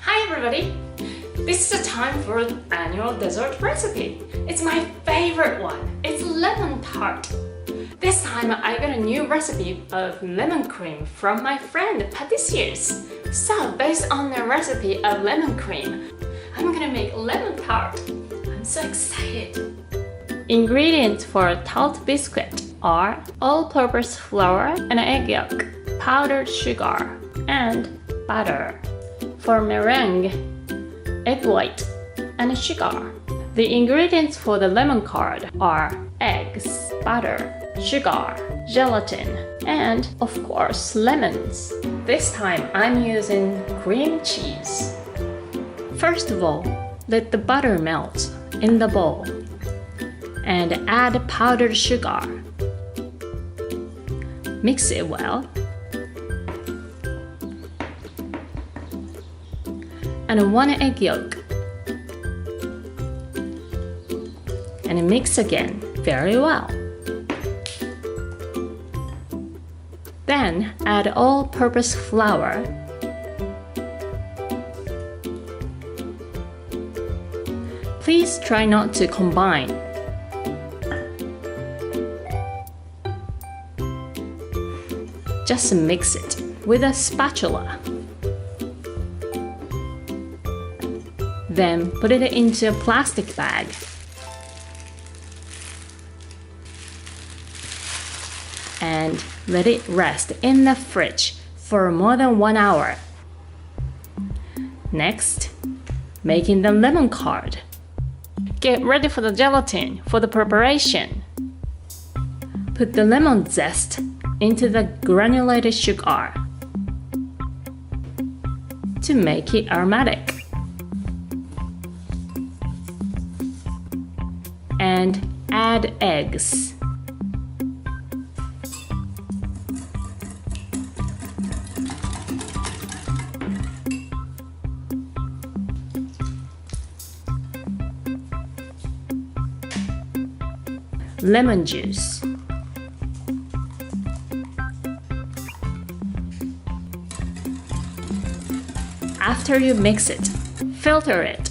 Hi everybody! This is the time for the annual dessert recipe. It's my favorite one. It's lemon tart. This time I got a new recipe of lemon cream from my friend pâtissiers. So based on the recipe of lemon cream, I'm gonna make lemon tart. I'm so excited. Ingredients for a tart biscuit are all-purpose flour and egg yolk, powdered sugar, and butter. For meringue, egg white and sugar. The ingredients for the lemon curd are eggs, butter, sugar, gelatin, and of course lemons. This time I'm using cream cheese. First of all, let the butter melt in the bowl and add powdered sugar. Mix it well. And 1 egg yolk. And mix again very well. Then add all-purpose flour. Please try not to combine. Just mix it with a spatula. Then put it into a plastic bag. And let it rest in the fridge for more than 1 hour. Next, making the lemon curd. Get ready for the gelatin for the preparation. Put the lemon zest into the granulated sugar to make it aromatic. And add eggs. Lemon juice. After you mix it, filter it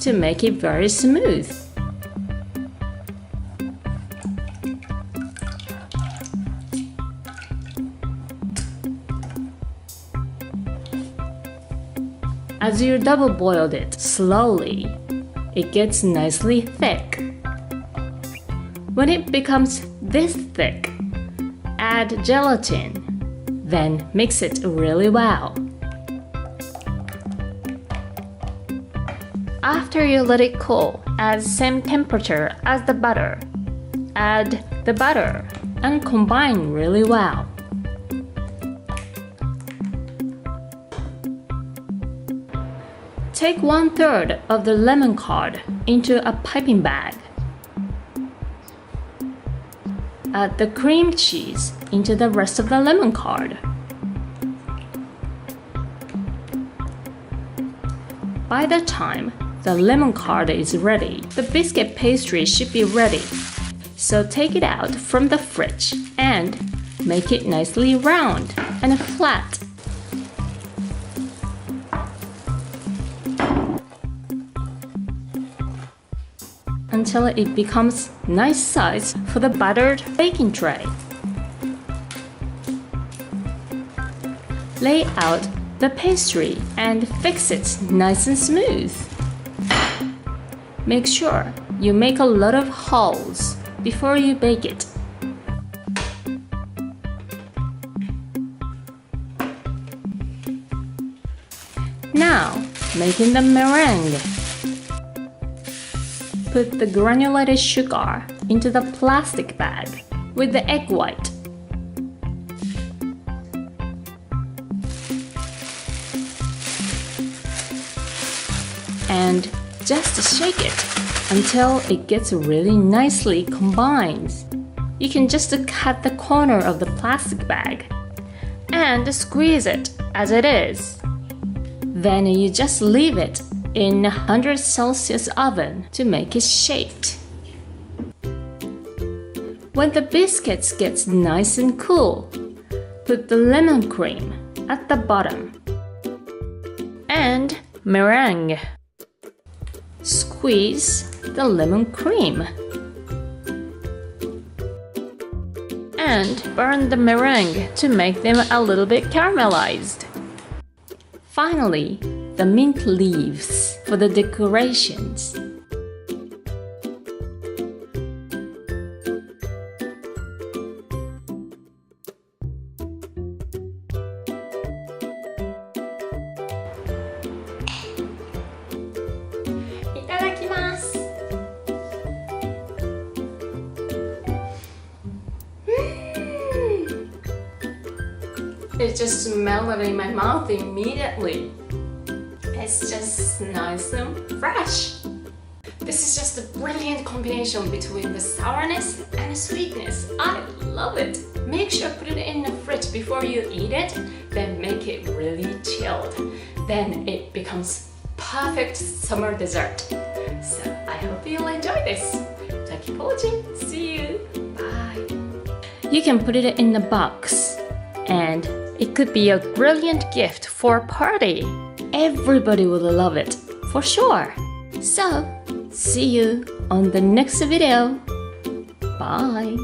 to make it very smooth. As you double boiled it slowly, it gets nicely thick. When it becomes this thick, add gelatin, then mix it really well. After you let it cool at same temperature as the butter, add the butter and combine really well. Take 1/3 of the lemon curd into a piping bag. Add the cream cheese into the rest of the lemon curd. By the time the lemon curd is ready, the biscuit pastry should be ready. So take it out from the fridge and make it nicely round and flat. Until it becomes nice size for the buttered baking tray. Lay out the pastry and fix it nice and smooth. Make sure you make a lot of holes before you bake it. Now, making the meringue. Put the granulated sugar into the plastic bag with the egg white. And just shake it until it gets really nicely combined. You can just cut the corner of the plastic bag and squeeze it as it is. Then you just leave it in 100 Celsius oven to make it shaped. When the biscuits get nice and cool, put the lemon cream at the bottom and meringue. Squeeze the lemon cream. And burn the meringue to make them a little bit caramelized. Finally, the mint leaves for the decorations. It just melted in my mouth immediately. It's just nice and fresh. This is just a brilliant combination between the sourness and the sweetness. I love it. Make sure to put it in the fridge before you eat it, then make it really chilled. Then it becomes perfect summer dessert. So I hope you'll enjoy this. Thank you for watching. See you. Bye. You can put it in the box, and it could be a brilliant gift for a party. Everybody will love it, for sure. So, see you on the next video. Bye.